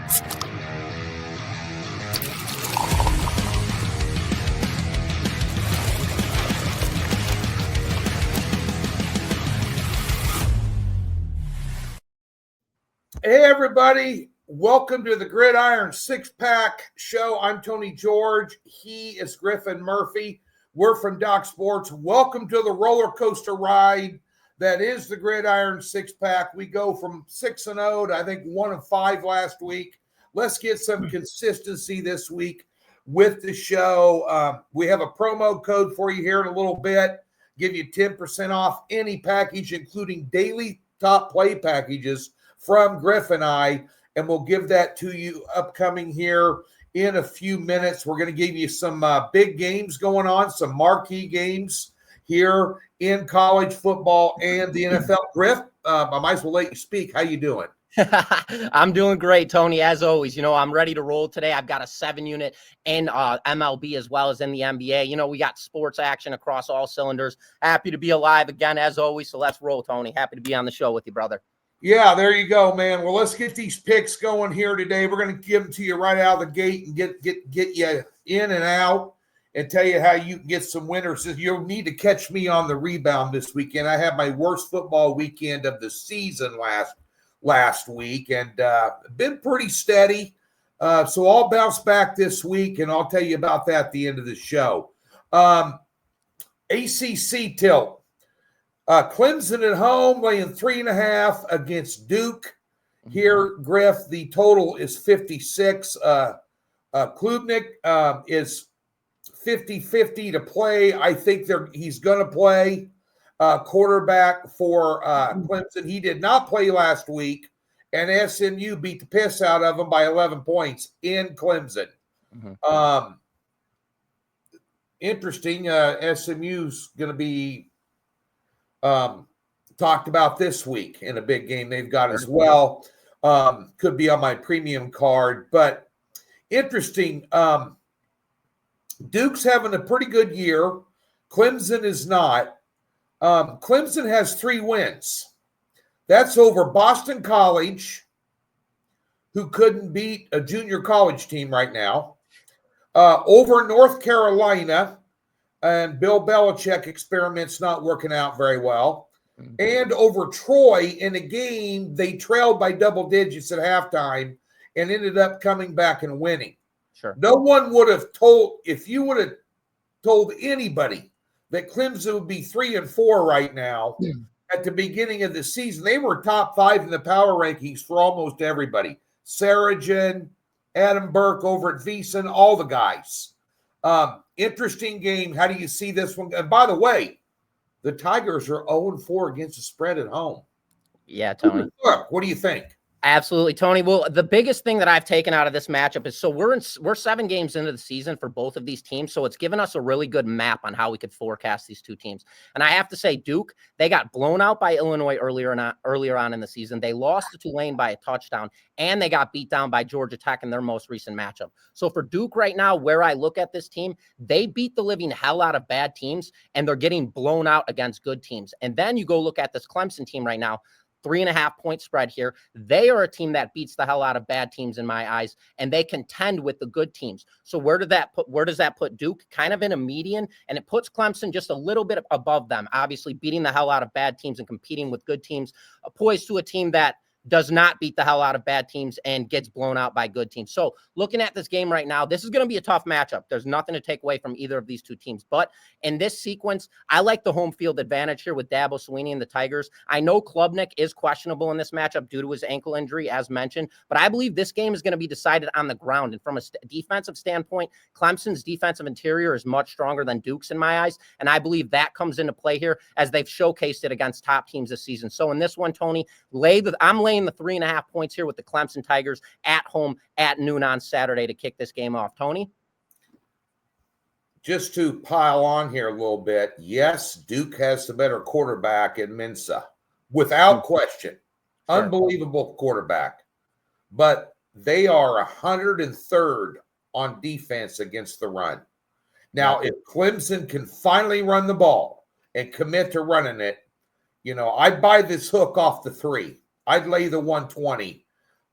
Hey, everybody. Welcome to the Gridiron Six-Pack Show. I'm Tony George. He is Griffin Murphy. We're from Doc Sports. Welcome to the roller coaster ride that is the Gridiron Six-Pack. We go from 6-0 to, I think, 1-5 last week. Let's get some consistency this week with the show. We have a promo code for you here in a little bit. Give you 10% off any package, including daily top play packages from Griffin and we'll give that to you upcoming here in a few minutes. We're going to give you some big games going on, some marquee games here in college football and the NFL. Griff, I might as well let you speak. How you doing? I'm doing great, Tony, as always. You know, I'm ready to roll today. I've got a 7-unit in MLB as well as in the NBA. You know, we got sports action across all cylinders. Happy to be alive again, as always. So let's roll, Tony. Happy to be on the show with you, brother. Yeah, there you go, man. Well, let's get these picks going here today. We're going to give them to you right out of the gate and get you in and out and tell you how you can get some winners. You'll need to catch me on the rebound this weekend. I had my worst football weekend of the season last week and been pretty steady. So I'll bounce back this week, and I'll tell you about that at the end of the show. ACC tilt. Clemson at home laying 3.5 against Duke. Here, Griff, the total is 56. Klubnik is 50-50 to play. I think he's going to play quarterback for Clemson. He did not play last week, and SMU beat the piss out of him by 11 points in Clemson. Interesting. SMU's going to be talked about this week in a big game they've got as well. Could be on my premium card, but interesting. Duke's having a pretty good year. Clemson is not. Clemson has 3 wins. That's over Boston College, who couldn't beat a junior college team right now, over North Carolina, and Bill Belichick experiment's not working out very well. And over Troy in a game they trailed by double digits at halftime and ended up coming back and winning. Sure. No one would have told, if you would have told anybody that Clemson would be 3-4 right now at the beginning of the season. They were top 5 in the power rankings for almost everybody. Sarajan, Adam Burke over at VEASAN, all the guys. Interesting game. How do you see this one? And by the way, the Tigers are 0-4 against the spread at home. Yeah, Tony. What do you think? Absolutely, Tony. Well, the biggest thing that I've taken out of this matchup is we're 7 games into the season for both of these teams, so it's given us a really good map on how we could forecast these two teams. And I have to say, Duke, they got blown out by Illinois earlier on in the season. They lost to Tulane by a touchdown, and they got beat down by Georgia Tech in their most recent matchup. So for Duke right now, where I look at this team, they beat the living hell out of bad teams, and they're getting blown out against good teams. And then you go look at this Clemson team right now. 3.5-point spread here. They are a team that beats the hell out of bad teams in my eyes, and they contend with the good teams. So where does that put Duke? Kind of in a median, and it puts Clemson just a little bit above them, obviously beating the hell out of bad teams and competing with good teams, poised to a team that does not beat the hell out of bad teams and gets blown out by good teams. So looking at this game right now, this is going to be a tough matchup. There's nothing to take away from either of these two teams. But in this sequence, I like the home field advantage here with Dabo Swinney and the Tigers. I know Klubnik is questionable in this matchup due to his ankle injury, as mentioned, but I believe this game is going to be decided on the ground. And from a defensive standpoint, Clemson's defensive interior is much stronger than Duke's in my eyes. And I believe that comes into play here as they've showcased it against top teams this season. So in this one, Tony, I'm laying the 3.5 points here with the Clemson Tigers at home at noon on Saturday to kick this game off. Tony? Just to pile on here a little bit, yes, Duke has the better quarterback in Mensah, without question. Sure. Unbelievable quarterback. But they are 103rd on defense against the run. Now, if Clemson can finally run the ball and commit to running it, I'd buy this hook off the 3. I'd lay the 120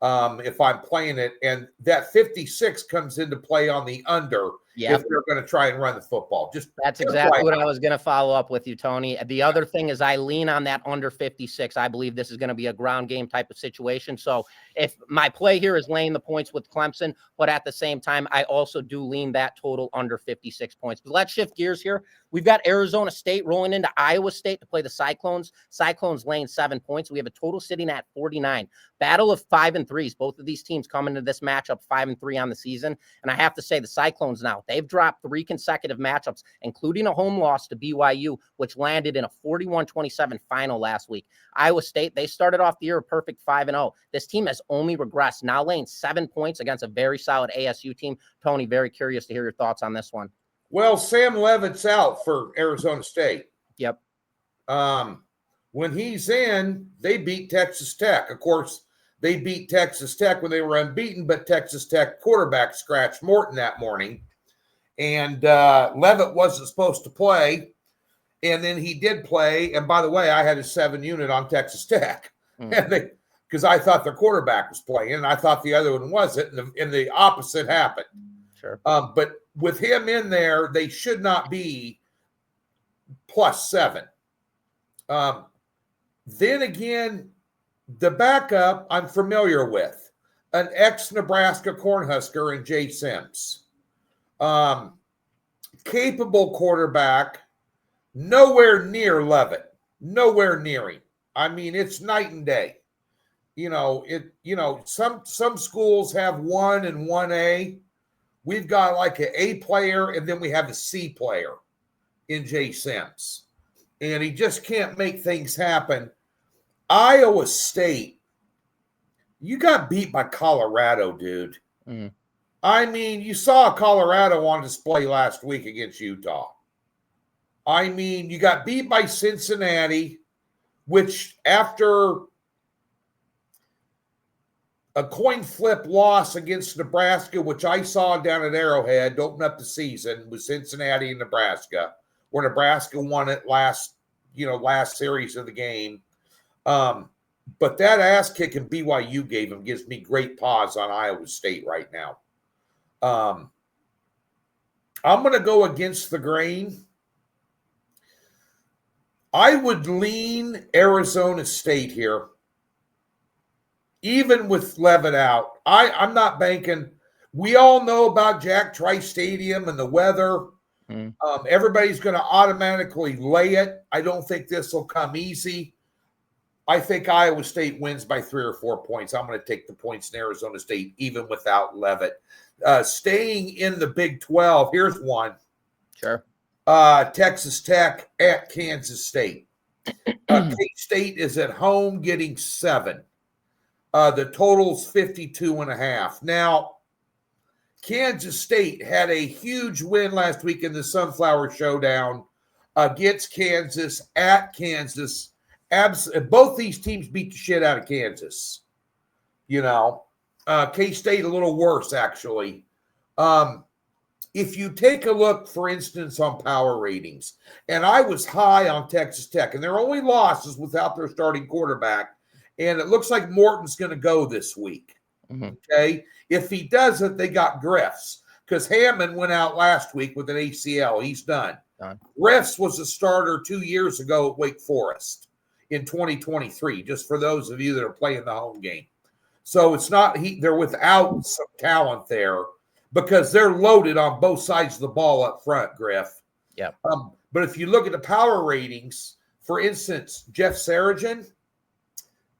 if I'm playing it. And that 56 comes into play on the under if they're going to try and run the football. That's exactly what I was going to follow up with you, Tony. The other thing is I lean on that under 56. I believe this is going to be a ground game type of situation. So if my play here is laying the points with Clemson, but at the same time, I also do lean that total under 56 points. But let's shift gears here. We've got Arizona State rolling into Iowa State to play the Cyclones. Cyclones laying 7 points. We have a total sitting at 49. Battle of 5 and 3s. Both of these teams come into this matchup 5 and 3 on the season. And I have to say the Cyclones now, they've dropped 3 consecutive matchups, including a home loss to BYU, which landed in a 41-27 final last week. Iowa State, they started off the year a perfect 5-0. This team has only regressed, now laying 7 points against a very solid ASU team. Tony, very curious to hear your thoughts on this one. Well, Sam Levitt's out for Arizona State. Yep. When he's in, they beat Texas Tech. Of course, they beat Texas Tech when they were unbeaten, but Texas Tech quarterback scratched Morton that morning. And Levitt wasn't supposed to play. And then he did play. And by the way, I had a 7 unit on Texas Tech because I thought their quarterback was playing, and I thought the other one wasn't. And the opposite happened. Sure. But with him in there, they should not be +7. Then again, the backup I'm familiar with, an ex-Nebraska Cornhusker in Jay Sims. Capable quarterback, nowhere near Levitt, nowhere near him. I mean, it's night and day. Some schools have 1 and 1A. We've got like an A player, and then we have a C player in Jay Sims. And he just can't make things happen. Iowa State, you got beat by Colorado, dude. Mm. I mean, you saw Colorado on display last week against Utah. I mean, you got beat by Cincinnati, which after a coin flip loss against Nebraska, which I saw down at Arrowhead to open up the season, with Cincinnati and Nebraska, where Nebraska won it last series of the game. But that ass kicking BYU gave him gives me great pause on Iowa State right now. I'm going to go against the grain. I would lean Arizona State here, even with Levitt out. I'm not banking. We all know about Jack Trice Stadium and the weather. Everybody's going to automatically lay it. I don't think this will come easy. I think Iowa State wins by 3 or 4 points. I'm going to take the points in Arizona State, even without Levitt. Staying in the Big 12, here's one. Sure. Texas Tech at Kansas State. K-State is at home getting 7. The total's 52.5. Now, Kansas State had a huge win last week in the Sunflower Showdown against Kansas at Kansas. Both these teams beat the shit out of Kansas. K-State a little worse, actually. If you take a look, for instance, on power ratings, and I was high on Texas Tech, and their only loss is without their starting quarterback, and it looks like Morton's going to go this week. Okay? If he doesn't, they got Griffs, because Hammond went out last week with an ACL. He's done. Griffs was a starter 2 years ago at Wake Forest in 2023, just for those of you that are playing the home game. So it's not they're without some talent there, because they're loaded on both sides of the ball up front, Griff. Yeah. But if you look at the power ratings, for instance, Jeff Saragin,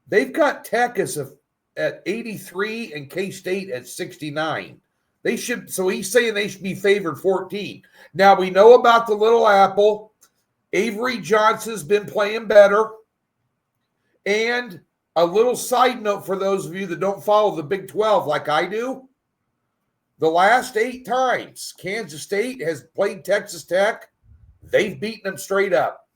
they've got Tech at 83 and K-State at 69. So he's saying they should be favored 14. Now, we know about the Little Apple. Avery Johnson's been playing better. And a little side note for those of you that don't follow the Big 12 like I do, the last 8 times Kansas State has played Texas Tech, they've beaten them straight up.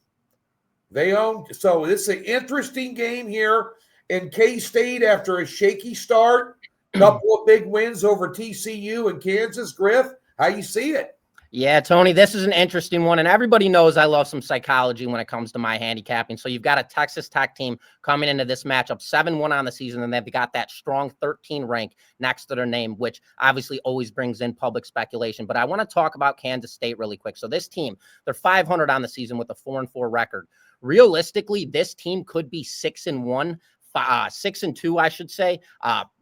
So it's an interesting game here. And K-State, after a shaky start, couple of big wins over TCU and Kansas. Griff, how you see it? Yeah, Tony, this is an interesting one. And everybody knows I love some psychology when it comes to my handicapping. So you've got a Texas Tech team coming into this matchup 7-1 on the season, and they've got that strong 13 rank next to their name, which obviously always brings in public speculation. But I want to talk about Kansas State really quick. So this team, they're 500 on the season with a 4-4 record. Realistically, this team could be 6-1. 6-2, I should say,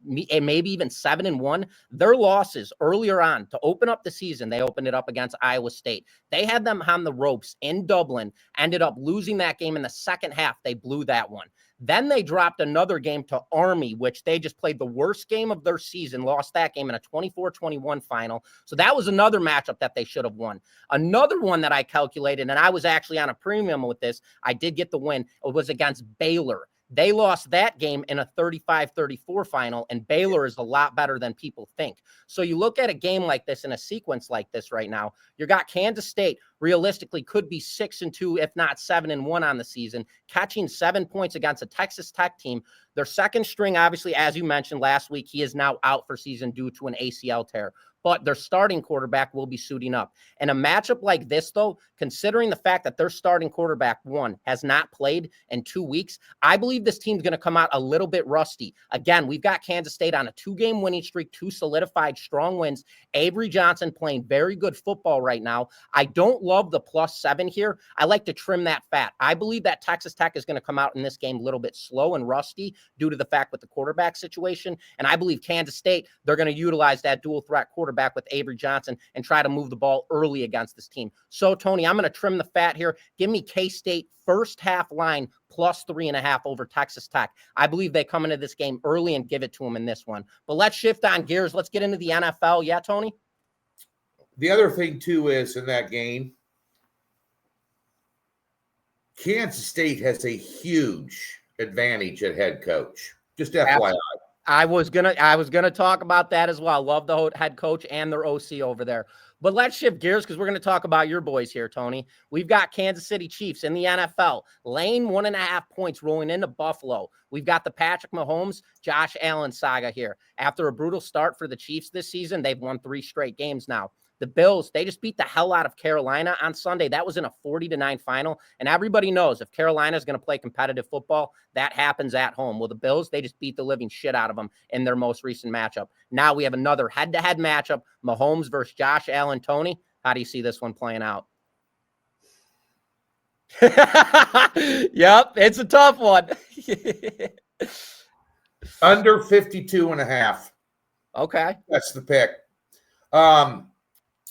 maybe even 7-1. Their losses earlier on to open up the season, they opened it up against Iowa State. They had them on the ropes in Dublin, ended up losing that game in the second half. They blew that one. Then they dropped another game to Army, which they just played the worst game of their season, lost that game in a 24-21 final. So that was another matchup that they should have won. Another one that I calculated, and I was actually on a premium with this, I did get the win. It was against Baylor. They lost that game in a 35-34 final, and Baylor is a lot better than people think. So you look at a game like this in a sequence like this right now, you got Kansas State realistically could be 6-2, if not 7-1 on the season, catching 7 points against a Texas Tech team. Their second string, obviously, as you mentioned last week, he is now out for season due to an ACL tear. But their starting quarterback will be suiting up. In a matchup like this, though, considering the fact that their starting quarterback, one, has not played in 2 weeks, I believe this team's going to come out a little bit rusty. Again, we've got Kansas State on a 2-game winning streak, 2 solidified strong wins. Avery Johnson playing very good football right now. I don't love the +7 here. I like to trim that fat. I believe that Texas Tech is going to come out in this game a little bit slow and rusty due to the fact with the quarterback situation. And I believe Kansas State, they're going to utilize that dual threat quarterback with Avery Johnson and try to move the ball early against this team. So, Tony, I'm going to trim the fat here. Give me K-State first half line +3.5 over Texas Tech. I believe they come into this game early and give it to them in this one. But let's shift on gears. Let's get into the NFL. Yeah, Tony? The other thing, too, is in that game, Kansas State has a huge advantage at head coach. Just FYI. I was gonna talk about that as well. Love the head coach and their OC over there. But let's shift gears because we're going to talk about your boys here, Tony. We've got Kansas City Chiefs in the NFL, laying 1.5 points rolling into Buffalo. We've got the Patrick Mahomes, Josh Allen saga here. After a brutal start for the Chiefs this season, they've won 3 straight games now. The Bills, they just beat the hell out of Carolina on Sunday. That was in a 40-9 final. And everybody knows if Carolina is going to play competitive football, that happens at home. Well, the Bills, they just beat the living shit out of them in their most recent matchup. Now we have another head-to-head matchup, Mahomes versus Josh Allen. Tony, how do you see this one playing out? Yep, it's a tough one. Under 52.5. Okay. That's the pick.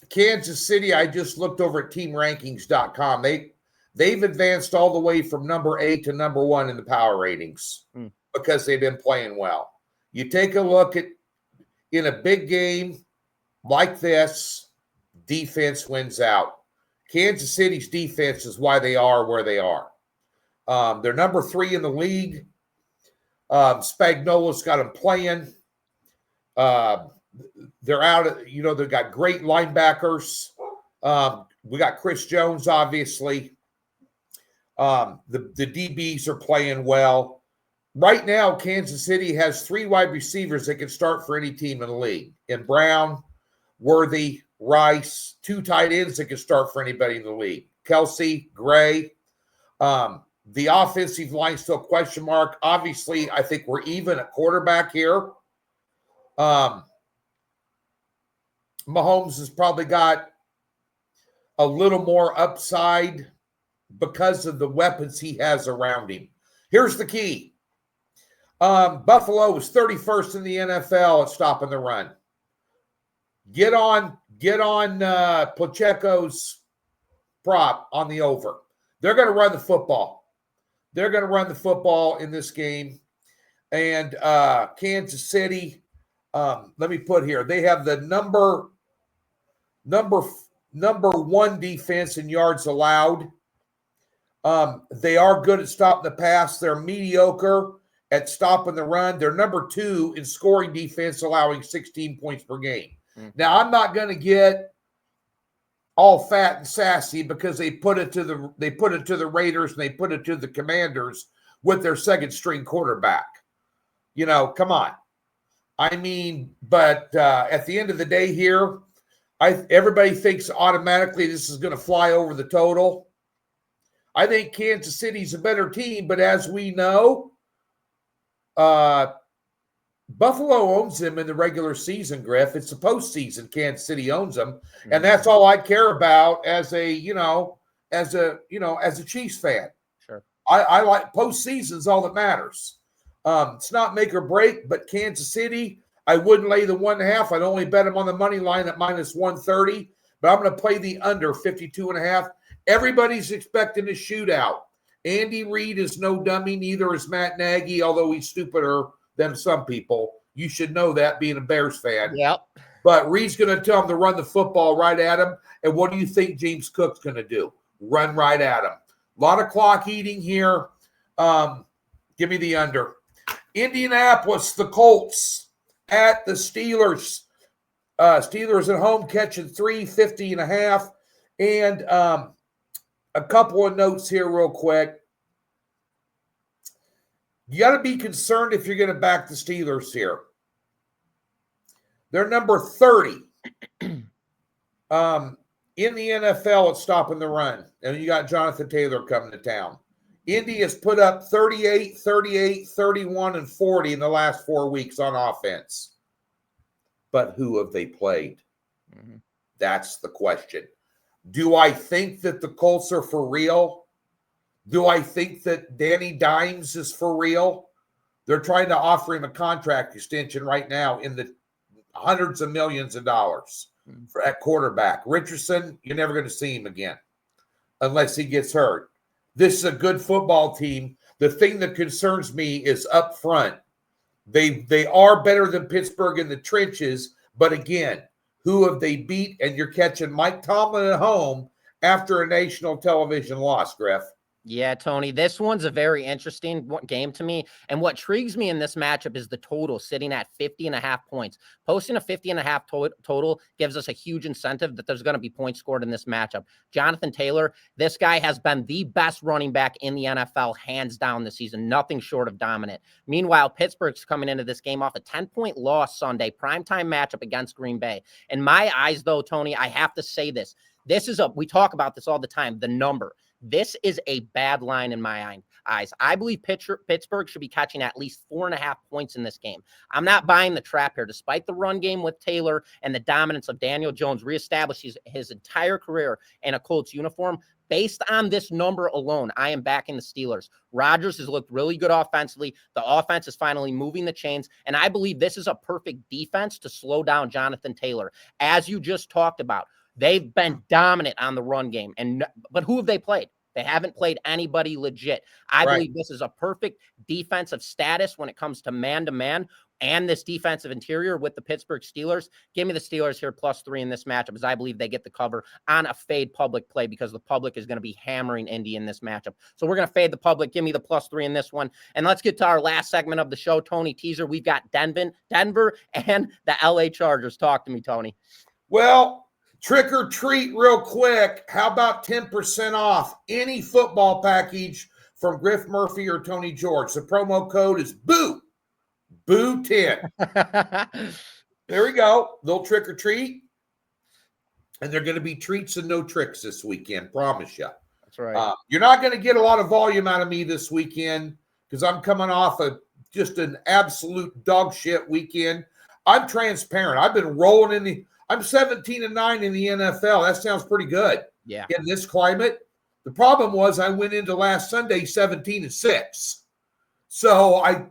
Kansas City, I just looked over at teamrankings.com. They've advanced all the way from number 8 to number 1 in the power ratings because they've been playing well. You take a look at in a big game like this, defense wins out. Kansas City's defense is why they are where they are. They're number 3 in the league. Spagnuolo's got them playing. They're out, they've got great linebackers. We got Chris Jones, obviously. The DBs are playing well. Right now, Kansas City has 3 wide receivers that can start for any team in the league. In Brown, Worthy, Rice, 2 tight ends that can start for anybody in the league. Kelsey, Gray. The offensive line still question mark. Obviously, I think we're even at quarterback here. Mahomes has probably got a little more upside because of the weapons he has around him. Here's the key. Buffalo was 31st in the NFL at stopping the run. Get on Pacheco's prop on the over. They're going to run the football. They're going to run the football in this game. And Kansas City, let me put here, they have the number 1 defense in yards allowed. They are good at stopping the pass. They're mediocre at stopping the run. They're number 2 in scoring defense, allowing 16 points per game. Now, I'm not going to get all fat and sassy because they put it to the Raiders and they put it to the Commanders with their second string quarterback. Come on. I mean, but at the end of the day here, Everybody thinks automatically this is going to fly over the total. I think Kansas City's a better team, but as we know, Buffalo owns them in the regular season, Griff. It's the postseason. Kansas City owns them, and that's all I care about as a Chiefs fan. Sure, I like postseason's all that matters. It's not make or break, but Kansas City, I wouldn't lay the 1.5. I'd only bet them on the money line at -130, but I'm going to play the under 52.5. Everybody's expecting a shootout. Andy Reid is no dummy, neither is Matt Nagy, although he's stupider than some people. You should know that, being a Bears fan. Yep. But Reid's going to tell him to run the football right at him. And what do you think James Cook's going to do? Run right at him. A lot of clock eating here. Give me the under. Indianapolis, the Colts at the Steelers. Steelers at home catching 350.5. And a couple of notes here real quick. You got to be concerned if you're going to back the Steelers here. They're number 30 in the NFL at stopping the run. And you got Jonathan Taylor coming to town. Indy has put up 38, 38, 31, and 40 in the last 4 weeks on offense. But who have they played? Mm-hmm. That's the question. Do I think that the Colts are for real? Do I think that Danny Dimes is for real? They're trying to offer him a contract extension right now in the hundreds of millions of dollars for at quarterback. Richardson, you're never going to see him again unless he gets hurt. This is a good football team. The thing that concerns me is up front. They are better than Pittsburgh in the trenches, but again, who have they beat? And you're catching Mike Tomlin at home after a national television loss, Griff. Yeah, Tony, this one's a very interesting game to me. And what intrigues me in this matchup is the total sitting at 50.5 points. Posting a 50.5 total gives us a huge incentive that there's going to be points scored in this matchup. Jonathan Taylor, this guy has been the best running back in the NFL, hands down this season, nothing short of dominant. Meanwhile, Pittsburgh's coming into this game off a 10-point loss Sunday, primetime matchup against Green Bay. In my eyes, though, Tony, I have to say this. We talk about this all the time, the number. This is a bad line in my eyes. I believe Pittsburgh should be catching at least 4.5 points in this game. I'm not buying the trap here. Despite the run game with Taylor and the dominance of Daniel Jones reestablishes his entire career in a Colts uniform, based on this number alone, I am backing the Steelers. Rodgers has looked really good offensively. The offense is finally moving the chains, and I believe this is a perfect defense to slow down Jonathan Taylor. As you just talked about, they've been dominant on the run game, but who have they played? They haven't played anybody legit. I believe this is a perfect defensive status when it comes to man-to-man and this defensive interior with the Pittsburgh Steelers. Give me the Steelers here +3 in this matchup, as I believe they get the cover on a fade public play because the public is going to be hammering Indy in this matchup. So we're going to fade the public. Give me the +3 in this one. And let's get to our last segment of the show, Tony. Teaser, we've got Denver and the LA Chargers. Talk to me, Tony. Well, trick or treat real quick. How about 10% off any football package from Griff Murphy or Tony George? The promo code is BOO. BOO10. There we go. Little trick or treat. And they're going to be treats and no tricks this weekend. Promise you. That's right. You're not going to get a lot of volume out of me this weekend because I'm coming off of just an absolute dog shit weekend. I'm transparent. I've been rolling I'm 17-9 in the NFL. That sounds pretty good. Yeah. In this climate. The problem was I went into last Sunday 17-6. So I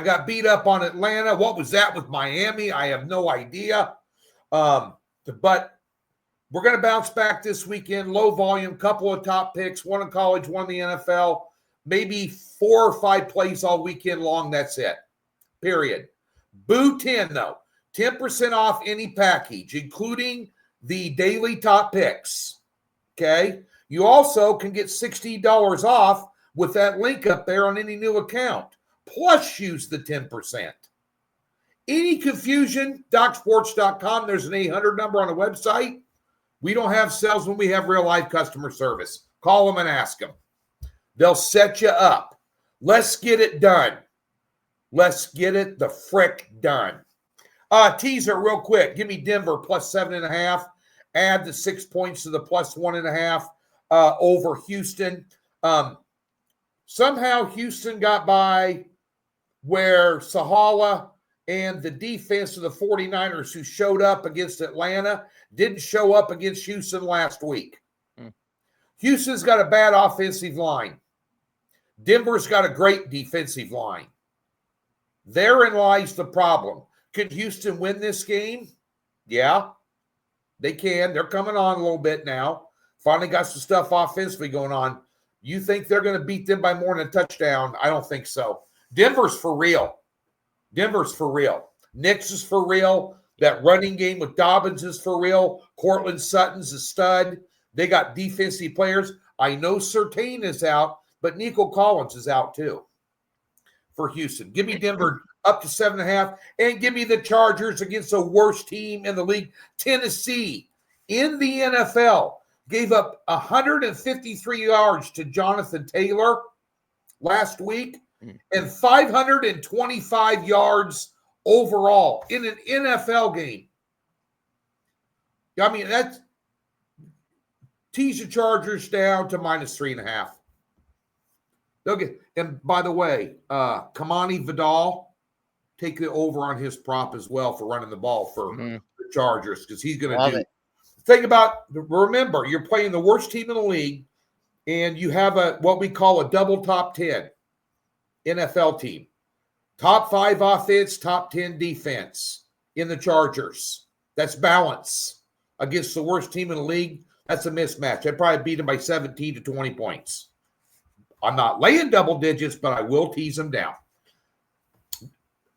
got beat up on Atlanta. What was that with Miami? I have no idea. But we're going to bounce back this weekend. Low volume, couple of top picks, one in college, one in the NFL. Maybe 4 or 5 plays all weekend long. That's it. Period. Boo 10, though. 10% off any package, including the daily top picks. Okay? You also can get $60 off with that link up there on any new account. Plus, use the 10%. Any confusion, DocSports.com. There's an 800 number on the website. We don't have salesmen. We have real-life customer service. Call them and ask them. They'll set you up. Let's get it done. Let's get it the frick done. Teaser real quick. Give me Denver plus 7.5. Add the 6 points to the plus 1.5 over Houston. Somehow Houston got by where Sahala and the defense of the 49ers who showed up against Atlanta didn't show up against Houston last week. Houston's got a bad offensive line. Denver's got a great defensive line. Therein lies the problem. Could Houston win this game? Yeah, they can. They're coming on a little bit now. Finally got some stuff offensively going on. You think they're going to beat them by more than a touchdown? I don't think so. Denver's for real. Denver's for real. Knicks is for real. That running game with Dobbins is for real. Cortland Sutton's a stud. They got defensive players. I know Surtain is out, but Nico Collins is out too for Houston. Give me Denver up to 7.5, and give me the Chargers against the worst team in the league. Tennessee in the NFL gave up 153 yards to Jonathan Taylor last week and 525 yards overall in an NFL game. I mean, that's tease the Chargers down to minus 3.5. They'll get, and by the way, Kamani Vidal, take the over on his prop as well for running the ball for the Chargers, because he's going to do it. Think about, remember, you're playing the worst team in the league, and you have what we call a double top 10 NFL team. Top 5 offense, top 10 defense in the Chargers. That's balance against the worst team in the league. That's a mismatch. I'd probably beat them by 17 to 20 points. I'm not laying double digits, but I will tease them down.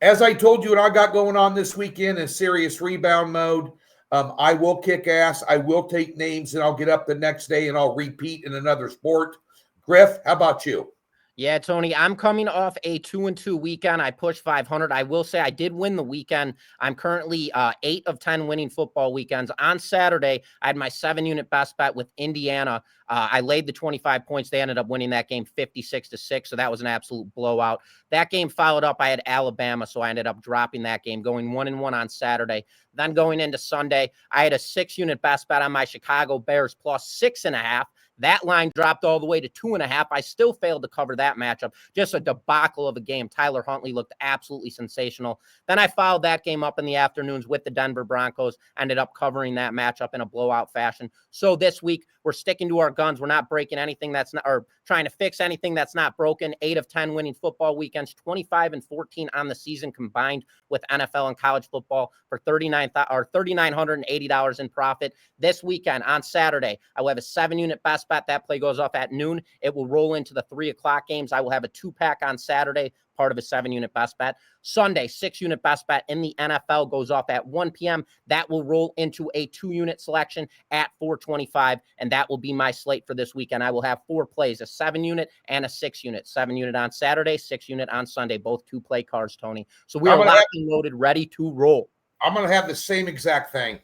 As I told you what I got going on this weekend in serious rebound mode, I will kick ass. I will take names, and I'll get up the next day, and I'll repeat in another sport. Griff, how about you? Yeah, Tony, I'm coming off a 2-2 weekend. I pushed 500. I will say I did win the weekend. I'm currently 8 of 10 winning football weekends. On Saturday, I had my 7-unit best bet with Indiana. I laid the 25 points. They ended up winning that game 56-6, so that was an absolute blowout. That game followed up, I had Alabama, so I ended up dropping that game, going 1-1 on Saturday. Then going into Sunday, I had a 6-unit best bet on my Chicago Bears plus 6.5. That line dropped all the way to 2.5. I still failed to cover that matchup. Just a debacle of a game. Tyler Huntley looked absolutely sensational. Then I followed that game up in the afternoons with the Denver Broncos. Ended up covering that matchup in a blowout fashion. So this week, we're sticking to our guns. We're not breaking anything that's not, or trying to fix anything that's not broken. 8 of 10 winning football weekends, 25-14 on the season combined with NFL and college football for $3,980 in profit. This weekend on Saturday, I will have a 7-unit best bet. That play goes off at noon. It will roll into the 3 o'clock games. I will have a 2-pack on Saturday, part of a 7-unit best bet. Sunday, 6-unit best bet in the NFL goes off at 1 p.m. That will roll into a 2-unit selection at 4:25, and that will be my slate for this weekend. I will have 4 plays, a 7-unit and a 6-unit. 7-unit on Saturday, 6-unit on Sunday, both 2-play cards, Tony. So we are locked and loaded, ready to roll. I'm going to have the same exact thing.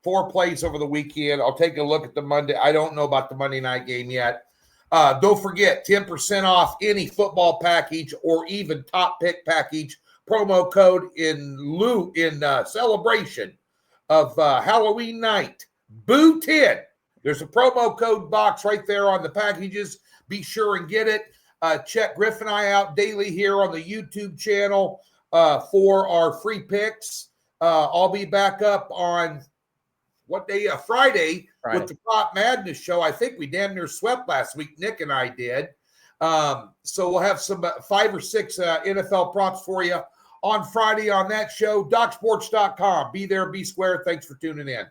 4 plays over the weekend. I'll take a look at the Monday. I don't know about the Monday night game yet. Don't forget, 10% off any football package or even top pick package. Promo code in celebration of Halloween night. Boo 10. There's a promo code box right there on the packages. Be sure and get it. Check Griff and I out daily here on the YouTube channel for our free picks. I'll be back up on what day? Friday with the Prop Madness show. I think we damn near swept last week. Nick and I did. So we'll have some 5 or 6 NFL props for you on Friday on that show. DocSports.com. Be there, be square. Thanks for tuning in.